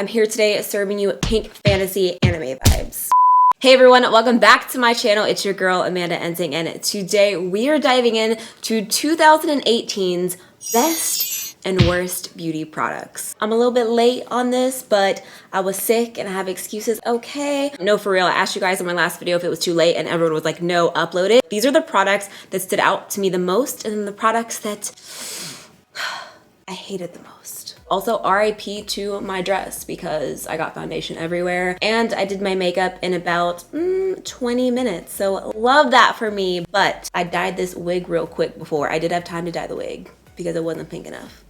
I'm here today serving you pink fantasy anime vibes. Hey everyone, welcome back to my channel. It's your girl, AmandaEnsing, and today we are diving in to 2018's best and worst beauty products. I'm a little bit late on this, but I was sick and I have excuses, okay? No, for real, I asked you guys in my last video if it was too late and everyone was like, no, upload it. These are the products that stood out to me the most and the products that I hated the most. Also, RIP to my dress because I got foundation everywhere and I did my makeup in about 20 minutes. So love that for me, but I dyed this wig real quick before. I did have time to dye the wig because it wasn't pink enough.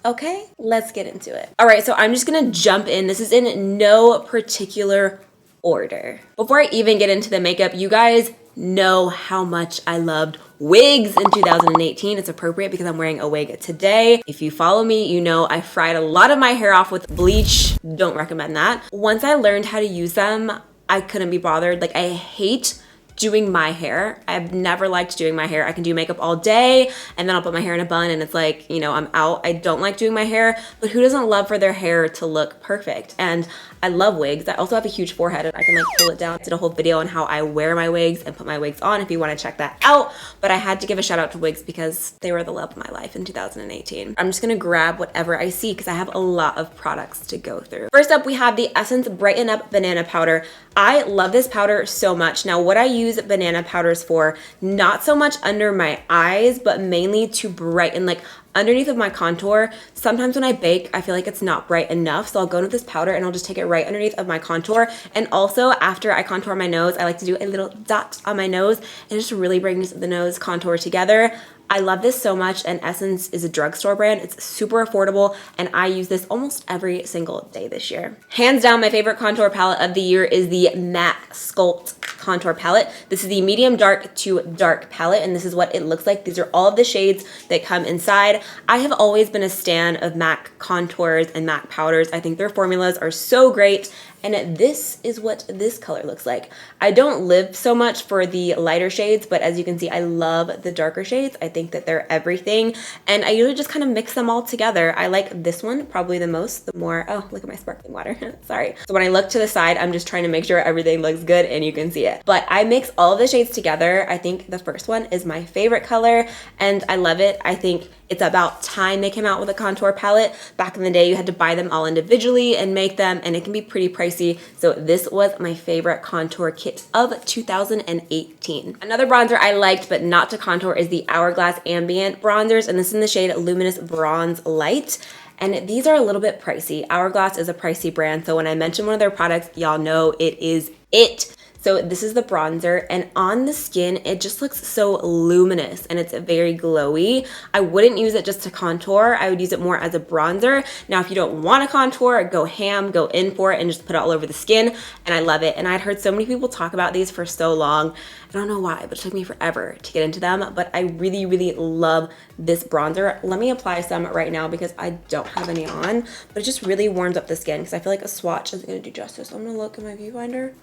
Okay, let's get into it. All right, so I'm just gonna jump in. This is in no particular order. Before I even get into the makeup, you guys know how much I loved wigs in 2018. It's appropriate because I'm wearing a wig today. If you follow me, you know I fried a lot of my hair off with bleach. Don't recommend that. Once I learned how to use them, I couldn't be bothered. Like, I hate doing my hair. I've never liked doing my hair. I can do makeup all day and then I'll put my hair in a bun and it's like, you know, I'm out. I don't like doing my hair, but who doesn't love for their hair to look perfect? And I love wigs. I also have a huge forehead and I can like pull it down. I did a whole video on how I wear my wigs and put my wigs on if you want to check that out. But I had to give a shout out to wigs because they were the love of my life in 2018. I'm just gonna grab whatever I see because I have a lot of products to go through. First up, we have the Essence Brighten Up Banana Powder. I love this powder so much. Now, what I use banana powders for, not so much under my eyes, but mainly to brighten, like underneath of my contour. Sometimes when I bake, I feel like it's not bright enough. So I'll go into this powder and I'll just take it right underneath of my contour. And also after I contour my nose, I like to do a little dot on my nose and it just really brings the nose contour together. I love this so much, and Essence is a drugstore brand. It's super affordable and I use this almost every single day this year. Hands down, my favorite contour palette of the year is the Matte Sculpt contour palette. This is the medium dark to dark palette and this is what it looks like. These are all of the shades that come inside. I have always been a stan of MAC contours and MAC powders. I think their formulas are so great. And this is what this color looks like. I don't live so much for the lighter shades, but as you can see, I love the darker shades. I think that they're everything. And I usually just kind of mix them all together. I like this one probably the most, the more, oh, look at my sparkling water, sorry. So when I look to the side, I'm just trying to make sure everything looks good and you can see it. But I mix all of the shades together. I think the first one is my favorite color and I love it. I think it's about time they came out with a contour palette. Back in the day, you had to buy them all individually and make them, and it can be pretty pricey. So this was my favorite contour kit of 2018. Another bronzer I liked, but not to contour, is the Hourglass Ambient Bronzers, and this is in the shade Luminous Bronze Light. And these are a little bit pricey. Hourglass is a pricey brand, so when I mention one of their products, y'all know it is it. So this is the bronzer, and on the skin, it just looks so luminous and it's very glowy. I wouldn't use it just to contour. I would use it more as a bronzer. Now, if you don't want to contour, go ham, go in for it and just put it all over the skin. And I love it. And I'd heard so many people talk about these for so long. I don't know why, but it took me forever to get into them. But I really, really love this bronzer. Let me apply some right now because I don't have any on, but it just really warms up the skin because I feel like a swatch isn't going to do justice. So I'm going to look at my viewfinder.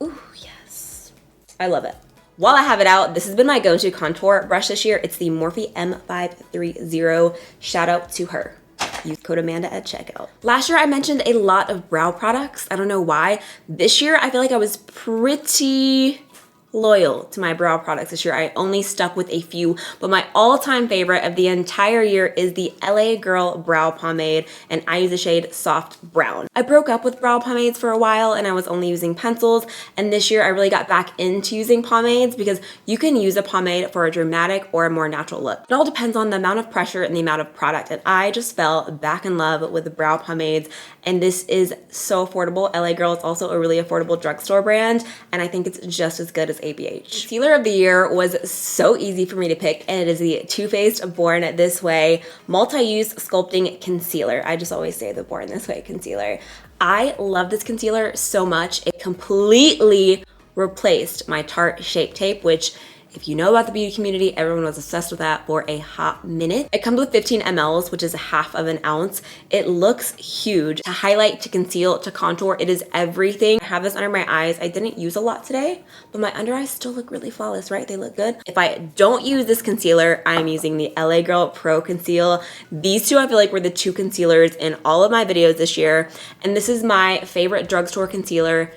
Ooh, yes. I love it. While I have it out, this has been my go-to contour brush this year. It's the Morphe M530. Shout out to her. Use code Amanda at checkout. Last year, I mentioned a lot of brow products. I don't know why. This year, I feel like I was pretty loyal to my brow products this year. I only stuck with a few, but my all-time favorite of the entire year is the LA Girl Brow Pomade, and I use the shade Soft Brown. I broke up with brow pomades for a while and I was only using pencils, and this year I really got back into using pomades because you can use a pomade for a dramatic or a more natural look. It all depends on the amount of pressure and the amount of product, and I just fell back in love with the brow pomades, and this is so affordable. LA Girl is also a really affordable drugstore brand, and I think it's just as good as ABH. Concealer of the year was so easy for me to pick, and it is the Too Faced Born This Way Multi-Use Sculpting Concealer. I just always say the Born This Way concealer. I love this concealer so much. It completely replaced my Tarte Shape Tape, which If you know about the beauty community, everyone was obsessed with that for a hot minute. It comes with 15 mLs, which is a half of an ounce. It looks huge. To highlight, to conceal, to contour, it is everything. I have this under my eyes. I didn't use a lot today, but my under eyes still look really flawless, right? They look good. If I don't use this concealer, I'm using the LA Girl Pro Conceal. These two I feel like were the two concealers in all of my videos this year, and this is my favorite drugstore concealer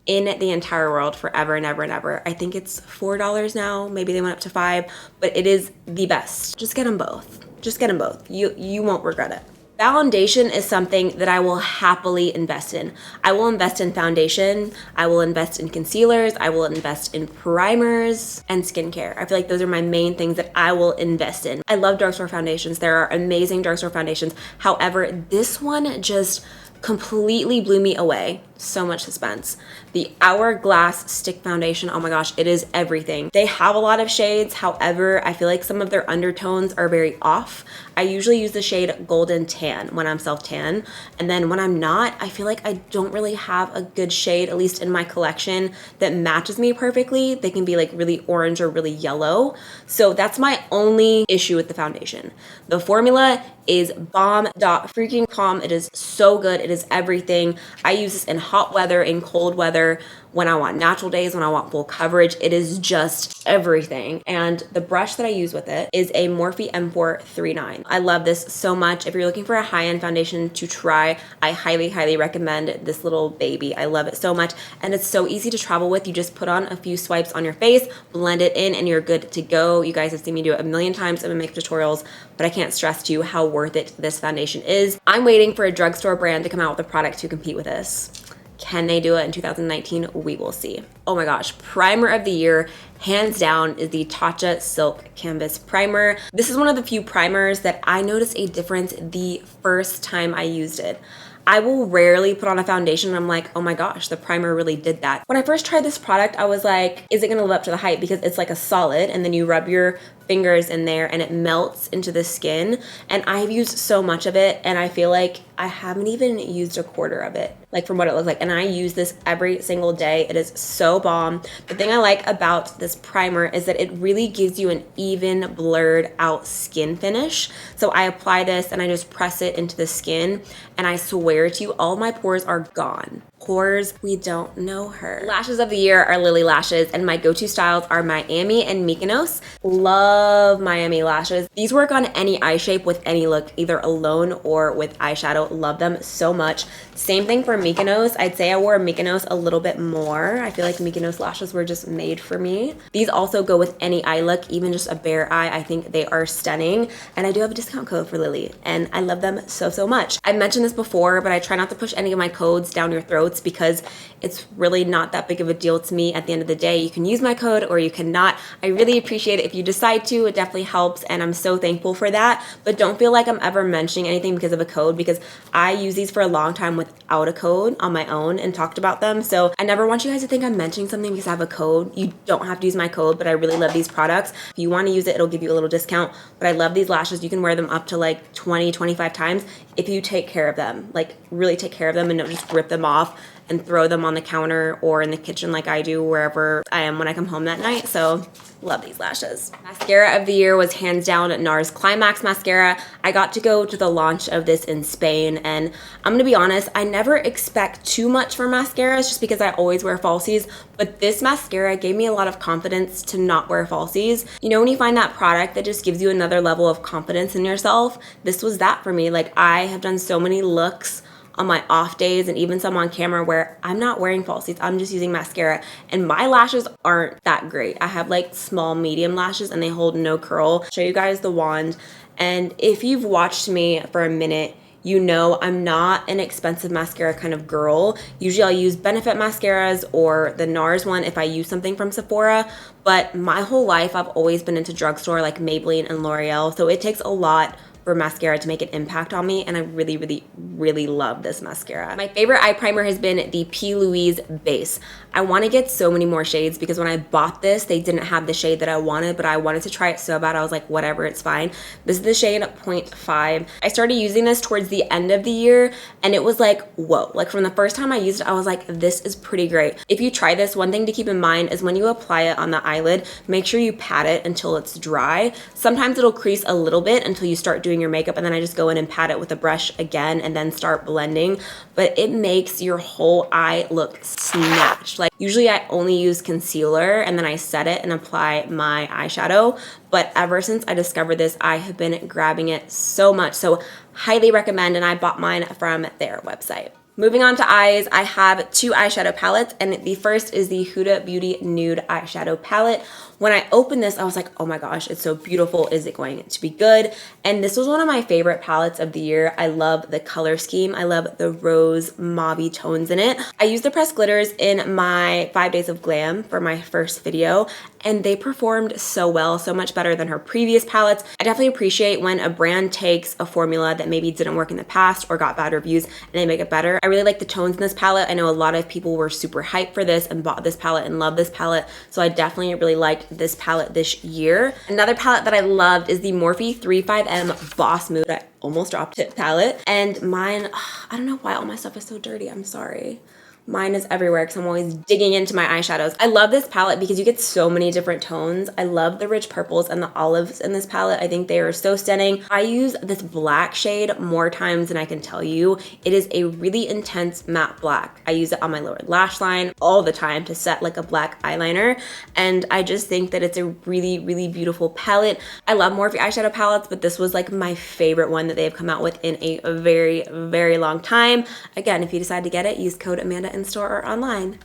in the entire world forever and ever and ever. I think it's $4 now. Maybe they went up to $5, but it is the best. Just get them both. Just get them both. You won't regret it. Foundation is something that I will happily invest in. I will invest in foundation. I will invest in concealers. I will invest in primers and skincare. I feel like those are my main things that I will invest in. I love drugstore foundations. There are amazing drugstore foundations. However, this one just completely blew me away. So much suspense. The Hourglass stick foundation, oh my gosh, it is everything. They have a lot of shades. However, I feel like some of their undertones are very off. I usually use the shade Golden Tan when I'm self-tan. And then when I'm not, I feel like I don't really have a good shade, at least in my collection, that matches me perfectly. They can be like really orange or really yellow. So that's my only issue with the foundation. The formula is bomb.freaking.com. It is so good. It is everything. I use this in hot weather, in cold weather, when I want natural days, when I want full coverage. It is just everything. And the brush that I use with it is a Morphe M439. I love this so much. If you're looking for a high-end foundation to try, I highly, highly recommend this little baby. I love it so much. And it's so easy to travel with. You just put on a few swipes on your face, blend it in, and you're good to go. You guys have seen me do it a million times in my makeup tutorials, but I can't stress to you how worth it this foundation is. I'm waiting for a drugstore brand to come out with a product to compete with this. Can they do it in 2019? We will see. Oh my gosh, primer of the year, hands down, is the Tatcha Silk Canvas Primer. This is one of the few primers that I noticed a difference the first time I used it. I will rarely put on a foundation and I'm like, oh my gosh, the primer really did that. When I first tried this product, I was like, is it gonna live up to the hype? Because it's like a solid and then you rub your fingers in there and it melts into the skin. And I've used so much of it and I feel like I haven't even used a quarter of it, like from what it looks like. And I use this every single day. It is so bomb. The thing I like about this primer is that it really gives you an even blurred out skin finish. So I apply this and I just press it into the skin and I swear to you, all my pores are gone. Pores, we don't know her. Lashes of the year are Lily lashes and my go-to styles are Miami and Mykonos. Love Miami lashes. These work on any eye shape with any look, either alone or with eyeshadow. Love them so much. Same thing for Mykonos. I'd say I wore Mykonos a little bit more. I feel like Mykonos lashes were just made for me. These also go with any eye look, even just a bare eye. I think they are stunning. And I do have a discount code for Lily and I love them so, so much. I mentioned this before, but I try not to push any of my codes down your throats because it's really not that big of a deal to me at the end of the day. You can use my code or you cannot. I really appreciate it if you decide to. It definitely helps and I'm so thankful for that. But don't feel like I'm ever mentioning anything because of a code, because I use these for a long time without a code on my own and talked about them. So I never want you guys to think I'm mentioning something because I have a code. You don't have to use my code, but I really love these products. If you want to use it, it'll give you a little discount. But I love these lashes. You can wear them up to like 20, 25 times if you take care of them, like really take care of them and don't just rip them off and throw them on the counter or in the kitchen like I do wherever I am when I come home that night. So love these lashes. Mascara of the year was hands down NARS Climax Mascara. I got to go to the launch of this in Spain and I'm gonna be honest, I never expect too much from mascaras just because I always wear falsies, but this mascara gave me a lot of confidence to not wear falsies. You know when you find that product that just gives you another level of confidence in yourself? This was that for me. Like I have done so many looks on my off days and even some on camera where I'm not wearing falsies, I'm just using mascara and my lashes aren't that great. I have like small medium lashes and they hold no curl. I'll show you guys the wand, and if you've watched me for a minute, you know I'm not an expensive mascara kind of girl. Usually I'll use Benefit mascaras or the NARS one if I use something from Sephora, but my whole life I've always been into drugstore like Maybelline and L'Oreal, so it takes a lot for mascara to make an impact on me, and I really, really, really love this mascara. My favorite eye primer has been the P. Louise Base. I want to get so many more shades because when I bought this, they didn't have the shade that I wanted, but I wanted to try it so bad. I was like, whatever, it's fine. This is the shade 0.5. I started using this towards the end of the year, and it was like, whoa. Like from the first time I used it, I was like, this is pretty great. If you try this, one thing to keep in mind is when you apply it on the eyelid, make sure you pat it until it's dry. Sometimes it'll crease a little bit until you start doing your makeup, and then I just go in and pat it with a brush again and then start blending. But it makes your whole eye look snatched. Like usually I only use concealer and then I set it and apply my eyeshadow. But ever since I discovered this, I have been grabbing it so much. So highly recommend, and I bought mine from their website. Moving on to eyes, I have two eyeshadow palettes, and the first is the Huda Beauty Nude Eyeshadow Palette. When I opened this, I was like, oh my gosh, it's so beautiful. Is it going to be good? And this was one of my favorite palettes of the year. I love the color scheme. I love the rose mauve tones in it. I used the pressed glitters in my 5 Days of Glam for my first video, and they performed so well, so much better than her previous palettes. I definitely appreciate when a brand takes a formula that maybe didn't work in the past or got bad reviews and they make it better. I really like the tones in this palette. I know a lot of people were super hyped for this and bought this palette and love this palette, so I definitely really liked this palette this year. Another palette that I loved is the Morphe 35M Boss Mood. I almost dropped it palette, and mine, I don't know why all my stuff is so dirty. I'm sorry. Mine is everywhere because I'm always digging into my eyeshadows. I love this palette because you get so many different tones. I love the rich purples and the olives in this palette. I think they are so stunning. I use this black shade more times than I can tell you. It is a really intense matte black. I use it on my lower lash line all the time to set like a black eyeliner. And I just think that it's a really, really beautiful palette. I love Morphe eyeshadow palettes, but this was like my favorite one that they have come out with in a very, very long time. Again, if you decide to get it, use code Amanda in store or online.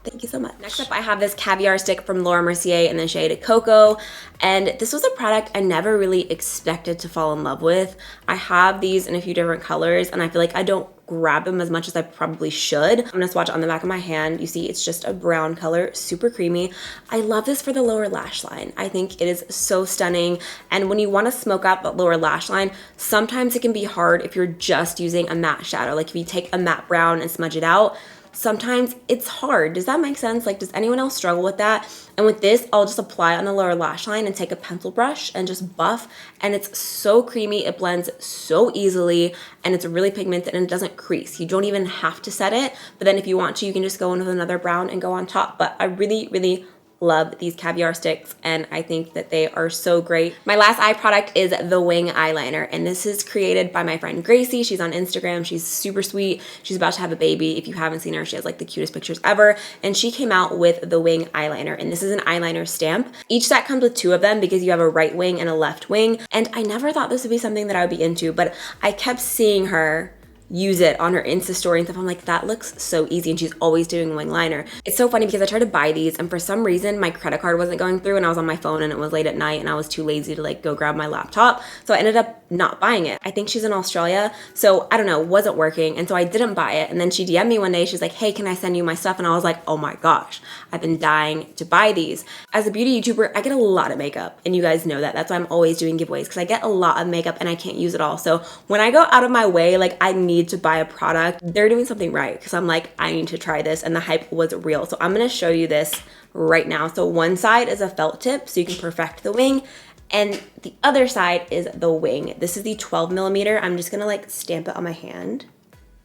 Thank you so much. Next up, I have this caviar stick from Laura Mercier in the shade Cocoa. And this was a product I never really expected to fall in love with. I have these in a few different colors, and I feel like I don't grab them as much as I probably should. I'm gonna swatch it on the back of my hand. You see, it's just a brown color, super creamy. I love this for the lower lash line. I think it is so stunning. And when you wanna smoke out the lower lash line, sometimes it can be hard if you're just using a matte shadow. Like if you take a matte brown and smudge it out, sometimes it's hard. Does that make sense? Like, does anyone else struggle with that? And with this, I'll just apply on the lower lash line and take a pencil brush and just buff. And it's so creamy. It blends so easily, and it's really pigmented and it doesn't crease. You don't even have to set it. But then if you want to, you can just go in with another brown and go on top. But I really, really love these caviar sticks, and I think that they are so great. My last eye product is the Wing eyeliner, and this is created by my friend Gracie. She's on Instagram. She's super sweet. She's about to have a baby. If you haven't seen her, she has like the cutest pictures ever, and she came out with the Wing eyeliner, and this is an eyeliner stamp. Each set comes with 2 of them because you have a right wing and a left wing, and I never thought this would be something that I would be into, but I kept seeing her use it on her Insta story and stuff. I'm like, that looks so easy, and she's always doing wing liner. It's so funny because I tried to buy these, and for some reason my credit card wasn't going through, and I was on my phone and it was late at night and I was too lazy to like go grab my laptop, so I ended up not buying it. I think she's in Australia, so I don't know, wasn't working, and so I didn't buy it. And then she DM'd me one day, she's like, hey, can I send you my stuff? And I was like, oh my gosh, I've been dying to buy these. As a beauty YouTuber, I get a lot of makeup, and you guys know that. That's why I'm always doing giveaways, because I get a lot of makeup and I can't use it all. So when I go out of my way, like I need to buy a product, they're doing something right, because I'm like, I need to try this, and the hype was real. So I'm gonna show you this right now. So one side is a felt tip, so you can perfect the wing, and the other side is the wing. This is the 12 millimeter. I'm just gonna like stamp it on my hand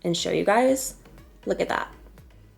and show you guys. Look at that.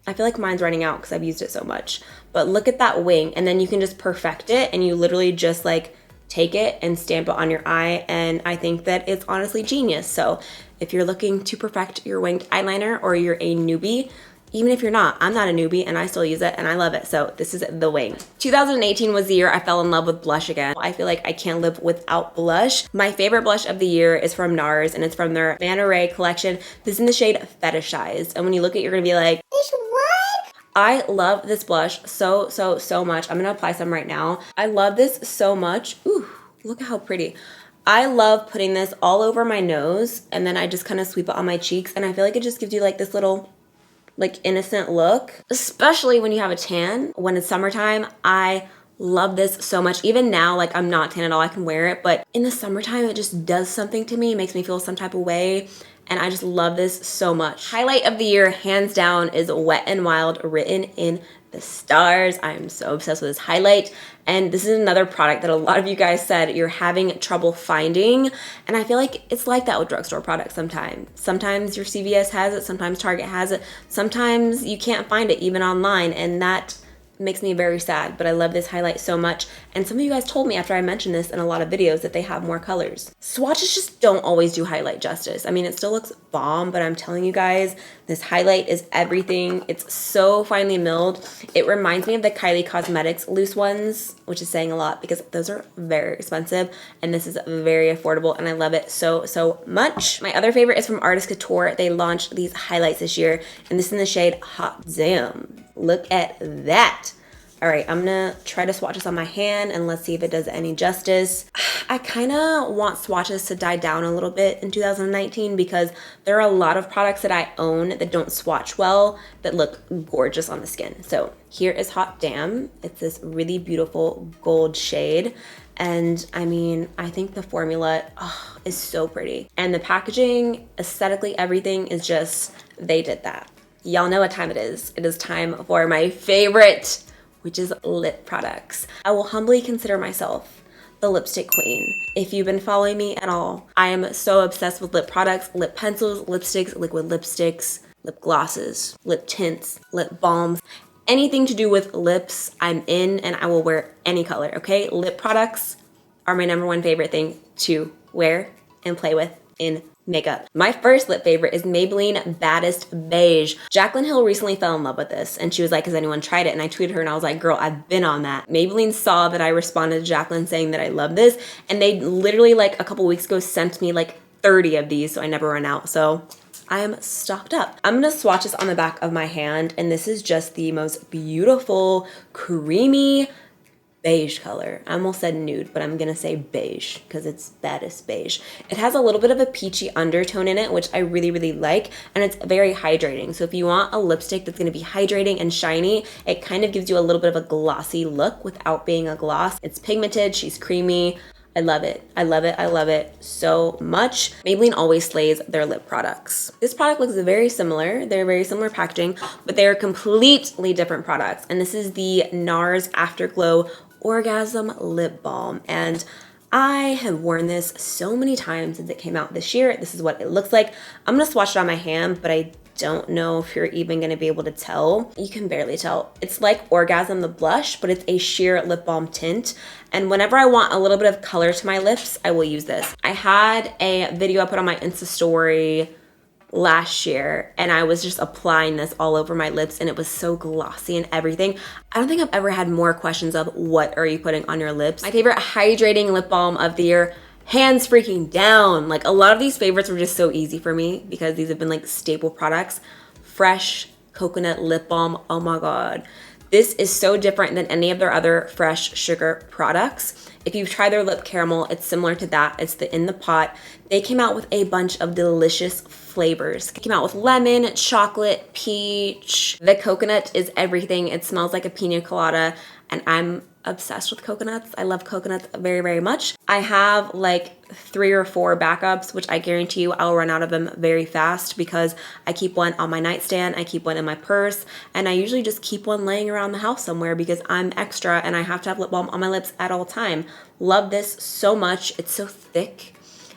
I feel like mine's running out because I've used it so much, but look at that wing, and then you can just perfect it, and you literally just like take it and stamp it on your eye, and I think that it's honestly genius. So if you're looking to perfect your winged eyeliner, or you're a newbie, even if you're not, I'm not a newbie and I still use it and I love it. So this is the Wing. 2018 was the year I fell in love with blush again. I feel like I can't live without blush. My favorite blush of the year is from NARS, and it's from their Manta Ray collection. This is in the shade Fetishized, and when you look at it, you're gonna be like, what? I love this blush so much. I'm gonna apply some right now. I love this so much. Ooh, look at how pretty. I love putting this all over my nose, and then I just kind of sweep it on my cheeks, and I feel like it just gives you like this little like innocent look, especially when you have a tan. When it's summertime, I Love this so much. Even now, like I'm not tan at all, I can wear it, but in the summertime, it just does something to me. It makes me feel some type of way. And I just love this so much. Highlight of the year, hands down, is Wet n Wild Written in the Stars. I'm so obsessed with this highlight. And this is another product that a lot of you guys said you're having trouble finding. And I feel like it's like that with drugstore products sometimes. Sometimes your CVS has it, sometimes Target has it, sometimes you can't find it even online, and that makes me very sad, but I love this highlight so much. And some of you guys told me after I mentioned this in a lot of videos that they have more colors. Swatches just don't always do highlight justice. I mean, it still looks bomb, but I'm telling you guys, this highlight is everything. It's so finely milled. It reminds me of the Kylie Cosmetics loose ones, which is saying a lot because those are very expensive, and this is very affordable, and I love it so, so much. My other favorite is from Artist Couture. They launched these highlights this year, and this is in the shade Hot Damn. Look at that. All right, I'm gonna try to swatch this on my hand and let's see if it does any justice. I kind of want swatches to die down a little bit in 2019 because there are a lot of products that I own that don't swatch well that look gorgeous on the skin. So here is Hot Damn. It's this really beautiful gold shade. And I mean, I think the formula is so pretty. And the packaging, aesthetically, everything is just, they did that. Y'all know what time it is. It is time for my favorite, which is lip products. I will humbly consider myself the lipstick queen. If you've been following me at all, I am so obsessed with lip products, lip pencils, lipsticks, liquid lipsticks, lip glosses, lip tints, lip balms. Anything to do with lips, I'm in, and I will wear any color, okay? Lip products are my #1 favorite thing to wear and play with in makeup. My first lip favorite is Maybelline Baddest Beige. Jaclyn Hill recently fell in love with this, and she was like, has anyone tried it? And I tweeted her and I was like, girl, I've been on that. Maybelline saw that I responded to Jaclyn saying that I love this, and they literally like a couple weeks ago sent me like 30 of these, so I never run out. So I am stocked up. I'm gonna swatch this on the back of my hand, and this is just the most beautiful, creamy, beige color. I almost said nude, but I'm gonna say beige because it's Baddest Beige. It has a little bit of a peachy undertone in it, which I really, really like, and it's very hydrating. So if you want a lipstick that's gonna be hydrating and shiny, it kind of gives you a little bit of a glossy look without being a gloss. It's pigmented, she's creamy. I love it. I love it. I love it so much. Maybelline always slays their lip products. This product looks very similar. They're very similar packaging, but they're completely different products. And this is the NARS Afterglow Orgasm Lip Balm. And I have worn this so many times since it came out this year. This is what it looks like. I'm gonna swatch it on my hand, but I don't know if you're even gonna be able to tell. You can barely tell. It's like Orgasm the blush, but it's a sheer lip balm tint. And whenever I want a little bit of color to my lips, I will use this. I had a video I put on my Insta story last year, and I was just applying this all over my lips, and it was so glossy and everything. I don't think I've ever had more questions of what are you putting on your lips. My favorite hydrating lip balm of the year, hands freaking down. Like a lot of these favorites were just so easy for me because these have been like staple products. Fresh Coconut Lip Balm, oh my God. This is so different than any of their other Fresh Sugar products. If you've tried their lip caramel, it's similar to that. It's the In the Pot. They came out with a bunch of delicious flavors. They came out with lemon, chocolate, peach. The coconut is everything. It smells like a pina colada, and I'm obsessed with coconuts. I love coconuts very, very much. I have like 3 or 4 backups, which I guarantee you I'll run out of them very fast because I keep one on my nightstand, I keep one in my purse, and I usually just keep one laying around the house somewhere because I'm extra and I have to have lip balm on my lips at all time. Love this so much. It's so thick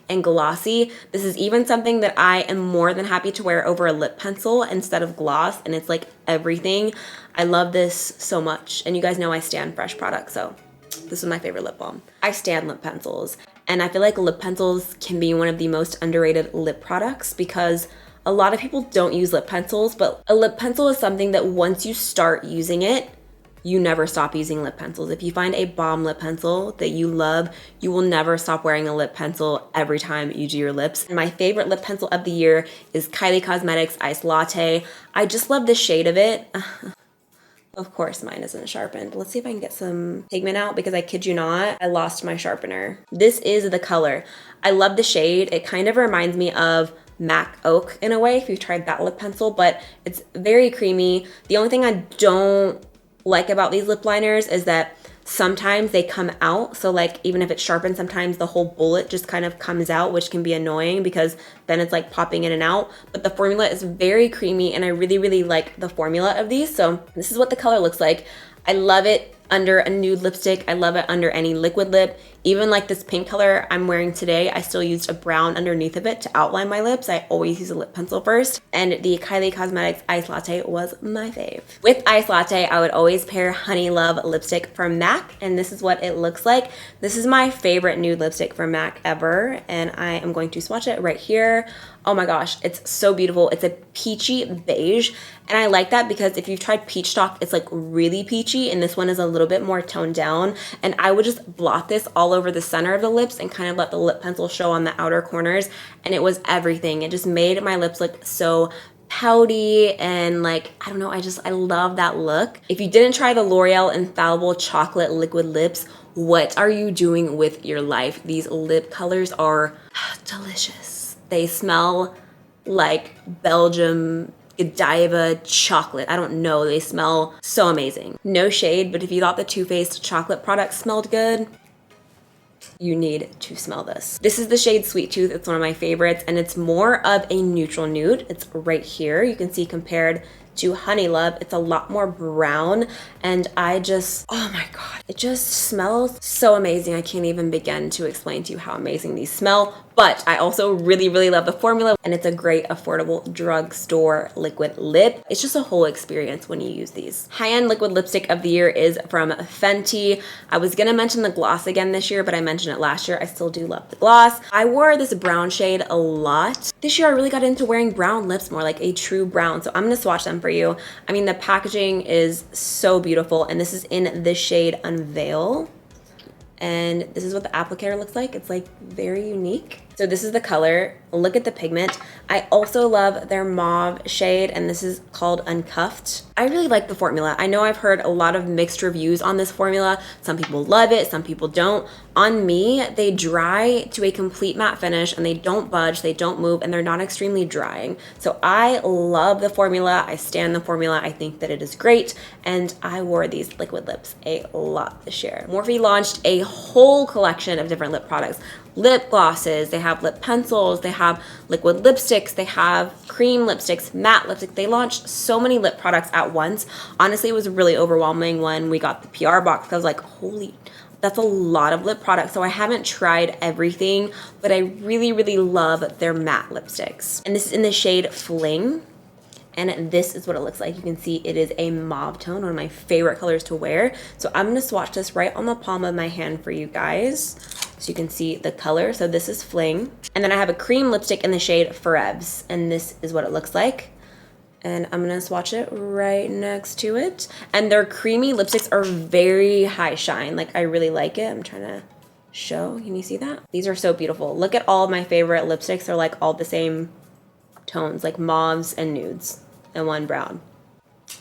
and glossy. This is even something that I am more than happy to wear over a lip pencil instead of gloss, and it's like everything. I love this so much, and you guys know I stan Fresh products, so this is my favorite lip balm. I stan lip pencils, and I feel like lip pencils can be one of the most underrated lip products because a lot of people don't use lip pencils, but a lip pencil is something that once you start using it, you never stop using lip pencils. If you find a bomb lip pencil that you love, you will never stop wearing a lip pencil every time you do your lips. And my favorite lip pencil of the year is Kylie Cosmetics Ice Latte. I just love the shade of it. Of course, mine isn't sharpened. Let's see if I can get some pigment out because I kid you not, I lost my sharpener. This is the color. I love the shade. It kind of reminds me of MAC Oak in a way, if you've tried that lip pencil, but it's very creamy. The only thing I don't like about these lip liners is that sometimes they come out. So like even if it's sharpened, sometimes the whole bullet just kind of comes out, which can be annoying because then it's like popping in and out. But the formula is very creamy and I really, really like the formula of these. So this is what the color looks like. I love it under a nude lipstick. I love it under any liquid lip. Even like this pink color I'm wearing today, I still used a brown underneath of it to outline my lips. I always use a lip pencil first. And the Kylie Cosmetics Ice Latte was my fave. With Ice Latte, I would always pair Honey Love lipstick from MAC. And this is what it looks like. This is my favorite nude lipstick from MAC ever. And I am going to swatch it right here. Oh my gosh, it's so beautiful. It's a peachy beige. And I like that because if you've tried Peach Stock, it's like really peachy. And this one is a little bit more toned down. And I would just blot this all over the center of the lips and kind of let the lip pencil show on the outer corners. And it was everything. It just made my lips look so pouty and like, I don't know, I love that look. If you didn't try the L'Oreal Infallible Chocolate Liquid Lips, what are you doing with your life? These lip colors are delicious. They smell like Belgium Godiva chocolate. I don't know, they smell so amazing. No shade, but if you thought the Too Faced chocolate product smelled good, you need to smell this. This is the shade Sweet Tooth. It's one of my favorites and it's more of a neutral nude. It's right here. You can see compared to Honey Love, it's a lot more brown and oh my God, it just smells so amazing. I can't even begin to explain to you how amazing these smell, but I also really, really love the formula and it's a great affordable drugstore liquid lip. It's just a whole experience when you use these. High-end liquid lipstick of the year is from Fenty. I was gonna mention the gloss again this year, but I mentioned it last year. I still do love the gloss. I wore this brown shade a lot. This year I really got into wearing brown lips more, like a true brown. So I'm gonna swatch them for you. I mean, the packaging is so beautiful and this is in the shade Unveil. And this is what the applicator looks like. It's like very unique. So this is the color. Look at the pigment. I also love their mauve shade and this is called Uncuffed. I really like the formula. I know I've heard a lot of mixed reviews on this formula. Some people love it, some people don't. On me, they dry to a complete matte finish and they don't budge, they don't move, and they're not extremely drying. So I love the formula. I stand the formula. I think that it is great. And I wore these liquid lips a lot this year. Morphe launched a whole collection of different lip products. Lip glosses, they have lip pencils, they have liquid lipsticks, they have cream lipsticks, matte lipstick. They launched so many lip products at once. Honestly, it was really overwhelming when we got the PR box. I was like, holy, that's a lot of lip products. So I haven't tried everything, but I really, really love their matte lipsticks. And this is in the shade Fling. And this is what it looks like. You can see it is a mauve tone, one of my favorite colors to wear. So I'm gonna swatch this right on the palm of my hand for you guys, so you can see the color. So this is Fling. And then I have a cream lipstick in the shade Forebs. And this is what it looks like. And I'm gonna swatch it right next to it. And their creamy lipsticks are very high shine. Like, I really like it. I'm trying to show, can you see that? These are so beautiful. Look at all of my favorite lipsticks. They're like all the same tones, like mauves and nudes and one brown.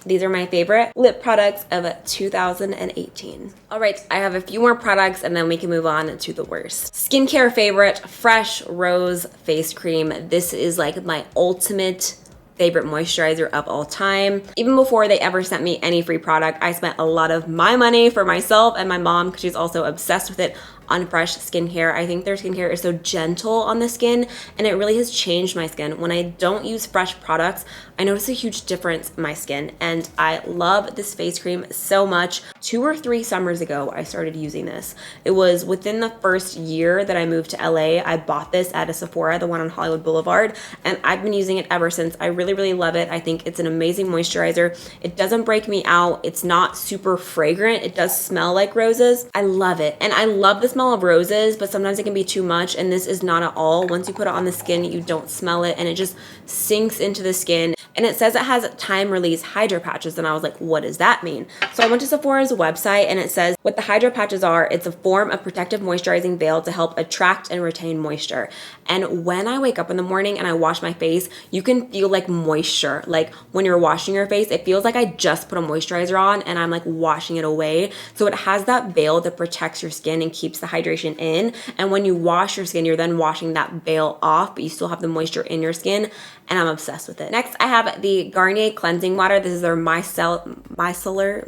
These are my favorite lip products of 2018. All right, I have a few more products and then we can move on to the worst. Skincare favorite, Fresh Rose Face Cream. This is like my ultimate favorite moisturizer of all time. Even before they ever sent me any free product, I spent a lot of my money for myself and my mom, because she's also obsessed with it, on Fresh skincare. I think their skincare is so gentle on the skin and it really has changed my skin. When I don't use Fresh products, I notice a huge difference in my skin and I love this face cream so much. 2 or 3 summers ago, I started using this. It was within the first year that I moved to LA. I bought this at a Sephora, the one on Hollywood Boulevard, and I've been using it ever since. I really, really love it. I think it's an amazing moisturizer. It doesn't break me out. It's not super fragrant. It does smell like roses. I love it. And I love the smell of roses, but sometimes it can be too much, and this is not at all. Once you put it on the skin, you don't smell it and it just sinks into the skin. And it says it has time release hydro patches, and I was like, what does that mean? So I went to Sephora's website and it says what the hydro patches are. It's a form of protective moisturizing veil to help attract and retain moisture. And when I wake up in the morning and I wash my face, you can feel like moisture. Like when you're washing your face, it feels like I just put a moisturizer on and I'm like washing it away. So it has that veil that protects your skin and keeps the hydration in. And when you wash your skin, you're then washing that veil off, but you still have the moisture in your skin. And I'm obsessed with it. Next, I have have the Garnier cleansing water. This is their micellar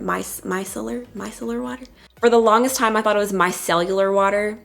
water. For the longest time, I thought it was micellar water,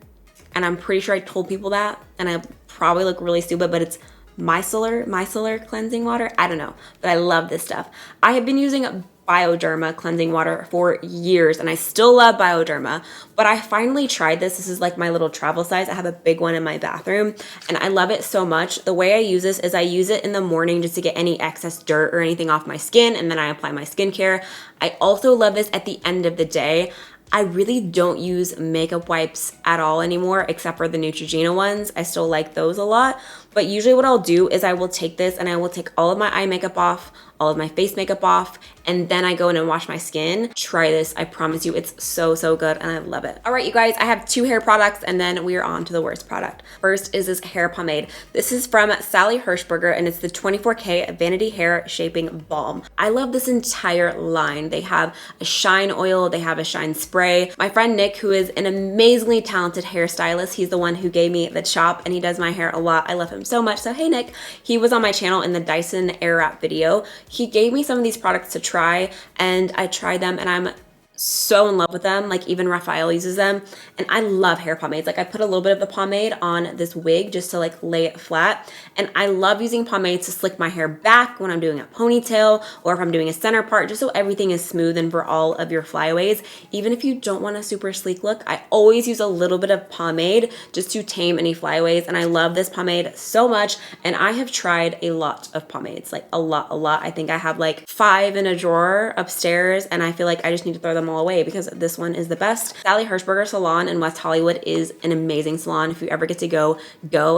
and I'm pretty sure I told people that, and I probably look really stupid, but it's micellar cleansing water. I don't know, but I love this stuff. I have been using Bioderma cleansing water for years, and I still love Bioderma, but I finally tried this. This is like my little travel size. I have a big one in my bathroom, and I love it so much. The way I use this is I use it in the morning just to get any excess dirt or anything off my skin, and then I apply my skincare. I also love this at the end of the day. I really don't use makeup wipes at all anymore, except for the Neutrogena ones. I still like those a lot. But usually what I'll do is I will take this and I will take all of my eye makeup off, all of my face makeup off, and then I go in and wash my skin. Try this. I promise you it's so, so good, and I love it. All right, you guys, I have 2 hair products, and then we are on to the worst product. First is this hair pomade. This is from Sally Hershberger, and it's the 24K Vanity Hair Shaping Balm. I love this entire line. They have a shine oil, they have a shine spray. My friend Nick, who is an amazingly talented hairstylist, he's the one who gave me the chop, and he does my hair a lot. I love him so much. So hey Nick, he was on my channel in the Dyson Airwrap video. He gave me some of these products to try, and I tried them, and I'm so in love with them. Like even Raphael uses them, and I love hair pomades. Like I put a little bit of the pomade on this wig just to like lay it flat, and I love using pomades to slick my hair back when I'm doing a ponytail or if I'm doing a center part, just so everything is smooth and for all of your flyaways. Even if you don't want a super sleek look, I always use a little bit of pomade just to tame any flyaways, and I love this pomade so much. And I have tried a lot of pomades, like a lot. I think I have like 5 in a drawer upstairs, and I feel like I just need to throw them all away because this one is the best. Sally Hershberger Salon in West Hollywood is an amazing salon. If you ever get to go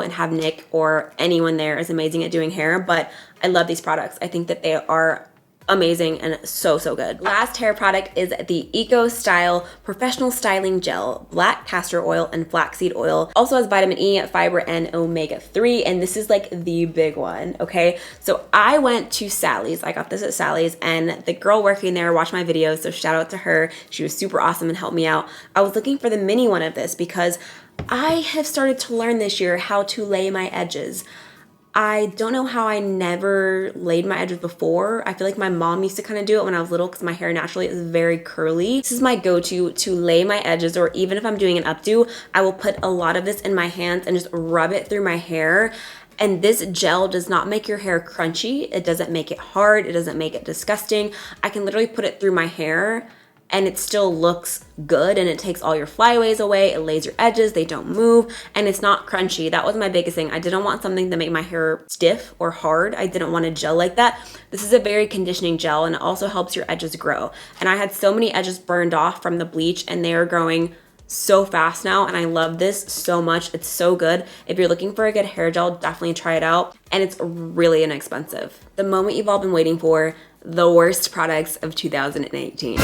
and have Nick or anyone there is amazing at doing hair. But I love these products. I think that they are amazing and so, so good. Last hair product is the Eco Style Professional Styling Gel, black castor oil and flaxseed oil. Also has vitamin E, fiber, and omega-3, and this is like the big one, okay? So I went to Sally's. I got this at Sally's, and the girl working there watched my videos, so shout out to her. She was super awesome and helped me out. I was looking for the mini one of this because I have started to learn this year how to lay my edges. I don't know how I never laid my edges before. I feel like my mom used to kind of do it when I was little because my hair naturally is very curly. This is my go-to to lay my edges, or even if I'm doing an updo, I will put a lot of this in my hands and just rub it through my hair. And this gel does not make your hair crunchy. It doesn't make it hard. It doesn't make it disgusting. I can literally put it through my hair and it still looks good, and it takes all your flyaways away. It lays your edges, they don't move, and it's not crunchy. That was my biggest thing. I didn't want something to make my hair stiff or hard. I didn't want a gel like that. This is a very conditioning gel, and it also helps your edges grow. And I had so many edges burned off from the bleach, and they are growing so fast now, and I love this so much. It's so good. If you're looking for a good hair gel, definitely try it out, and it's really inexpensive. The moment you've all been waiting for, the worst products of 2018.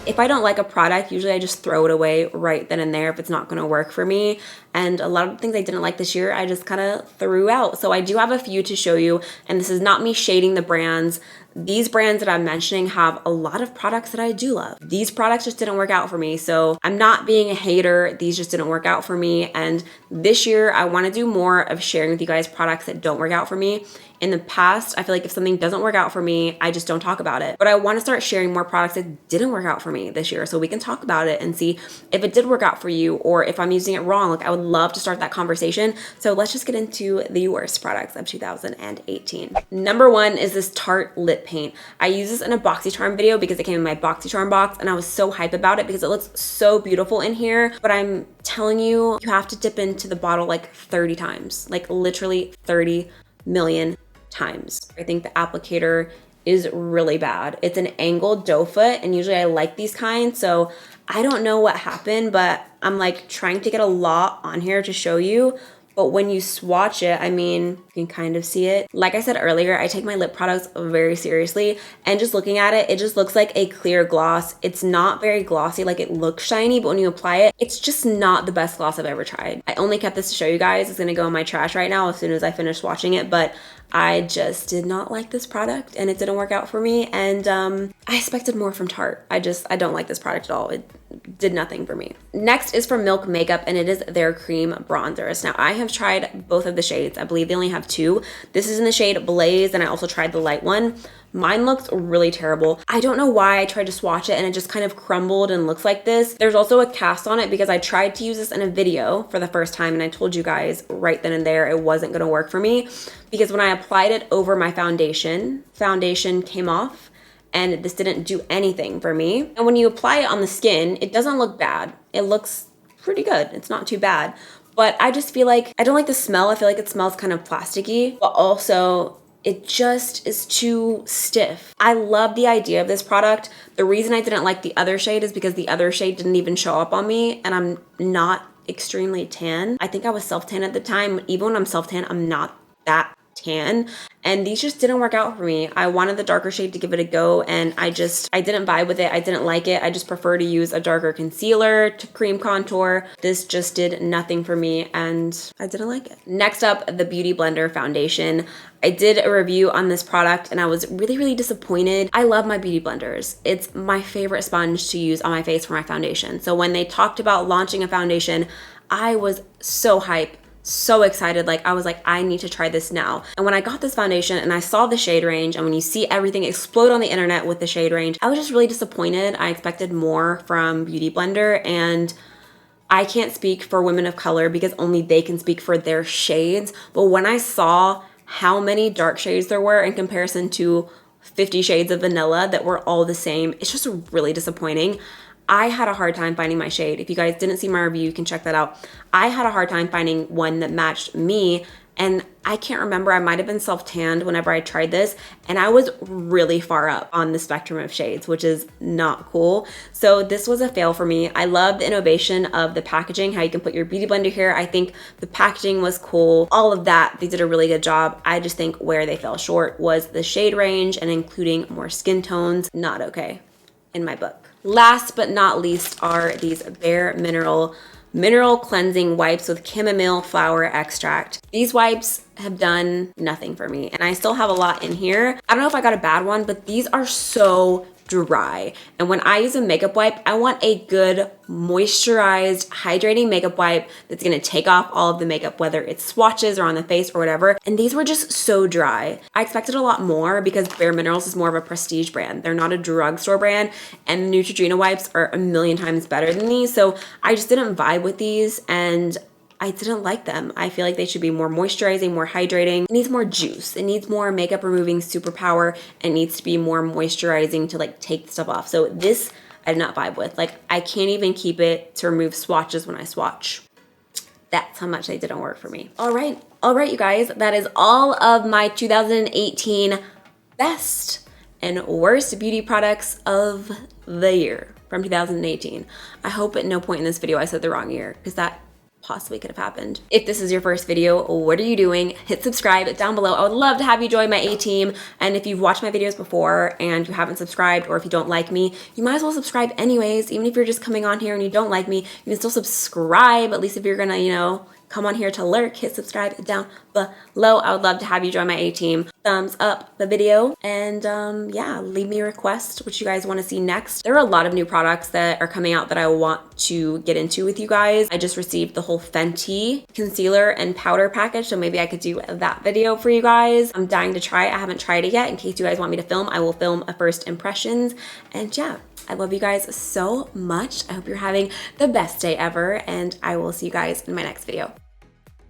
If I don't like a product, usually I just throw it away right then and there if it's not gonna work for me. And a lot of things I didn't like this year, I just kind of threw out. So I do have a few to show you, and this is not me shading the brands. These brands that I'm mentioning have a lot of products that I do love. These products just didn't work out for me, so I'm not being a hater. These just didn't work out for me, and this year I want to do more of sharing with you guys products that don't work out for me. In the past, I feel like if something doesn't work out for me, I just don't talk about it. But I want to start sharing more products that didn't work out for me this year, so we can talk about it and see if it did work out for you or if I'm using it wrong. Like, I would love to start that conversation. So let's just get into the worst products of 2018. Number 1 is this Tarte lip paint. I use this in a BoxyCharm video because it came in my BoxyCharm box, and I was so hype about it because it looks so beautiful in here. But I'm telling you, you have to dip into the bottle like 30 times, like literally 30 million times. I think the applicator is really bad. It's an angled doe foot, and usually I like these kinds, so I don't know what happened, but I'm like trying to get a lot on here to show you. But when you swatch it, I mean, you can kind of see it. Like I said earlier, I take my lip products very seriously, and just looking at it, it just looks like a clear gloss. It's not very glossy, like it looks shiny, but when you apply it, it's just not the best gloss I've ever tried. I only kept this to show you guys. It's gonna go in my trash right now as soon as I finish swatching it, but I just did not like this product, and it didn't work out for me, and I expected more from Tarte. I don't like this product at all. It did nothing for me. Next is from Milk Makeup, and it is their cream bronzers. Now, I have tried both of the shades. I believe they only have two. This is in the shade Blaze, and I also tried the light one. Mine looks really terrible. I don't know why I tried to swatch it and it just kind of crumbled and looks like this. There's also a cast on it because I tried to use this in a video for the first time, and I told you guys right then and there it wasn't gonna work for me because when I applied it over my foundation came off, and this didn't do anything for me. And when you apply it on the skin, it doesn't look bad. It looks pretty good. It's not too bad. But I just feel like, I don't like the smell. I feel like it smells kind of plasticky, but also it just is too stiff. I love the idea of this product. The reason I didn't like the other shade is because the other shade didn't even show up on me, and I'm not extremely tan. I think I was self-tan at the time. Even when I'm self-tan, I'm not that tan, and these just didn't work out for me. I wanted the darker shade to give it a go, and I didn't vibe with it. I didn't like it. I just prefer to use a darker concealer to cream contour. This just did nothing for me, and I didn't like it. Next up, the Beauty Blender foundation. I did a review on this product and I was really, really disappointed. I love my beauty blenders. It's my favorite sponge to use on my face for my foundation. So when they talked about launching a foundation, I was so hyped, so excited. Like, I was like, I need to try this now. And when I got this foundation and I saw the shade range, and when you see everything explode on the internet with the shade range, I was just really disappointed. I expected more from Beauty Blender, and I can't speak for women of color because only they can speak for their shades. But when I saw how many dark shades there were in comparison to 50 shades of vanilla that were all the same, it's just really disappointing. I had a hard time finding my shade. If you guys didn't see my review, you can check that out. I had a hard time finding one that matched me, and I can't remember. I might have been self-tanned whenever I tried this, and I was really far up on the spectrum of shades, which is not cool. So this was a fail for me. I love the innovation of the packaging, how you can put your beauty blender here. I think the packaging was cool. All of that, they did a really good job. I just think where they fell short was the shade range and including more skin tones. Not okay in my book. Last but not least are these Bare Mineral Cleansing Wipes with chamomile flower extract. These wipes have done nothing for me, and I still have a lot in here. I don't know if I got a bad one, but these are so dry. And when I use a makeup wipe, I want a good moisturized, hydrating makeup wipe that's gonna take off all of the makeup, whether it's swatches or on the face or whatever. And these were just so dry. I expected a lot more because Bare Minerals is more of a prestige brand. They're not a drugstore brand, and Neutrogena wipes are a million times better than these. So I just didn't vibe with these, and I didn't like them. I feel like they should be more moisturizing, more hydrating. It needs more juice. It needs more makeup removing superpower. It needs to be more moisturizing to like take stuff off. So this I did not vibe with. Like, I can't even keep it to remove swatches when I swatch. That's how much they didn't work for me. All right, you guys. That is all of my 2018 best and worst beauty products of the year from 2018. I hope at no point in this video I said the wrong year, because that possibly could have happened. If this is your first video, what are you doing? Hit subscribe down below. I would love to have you join my A-team. And if you've watched my videos before and you haven't subscribed, or if you don't like me, you might as well subscribe anyways. Even if you're just coming on here and you don't like me, you can still subscribe. At least if you're gonna, you know, come on here to lurk, hit subscribe down below. I would love to have you join my A-team. Thumbs up the video, and yeah, leave me a request what you guys want to see next. There are a lot of new products that are coming out that I want to get into with you guys. I just received the whole Fenty concealer and powder package, so maybe I could do that video for you guys. I'm dying to try it. I haven't tried it yet. In case you guys want me to film, I will film a first impressions. And yeah, I love you guys so much. I hope you're having the best day ever, and I will see you guys in my next video.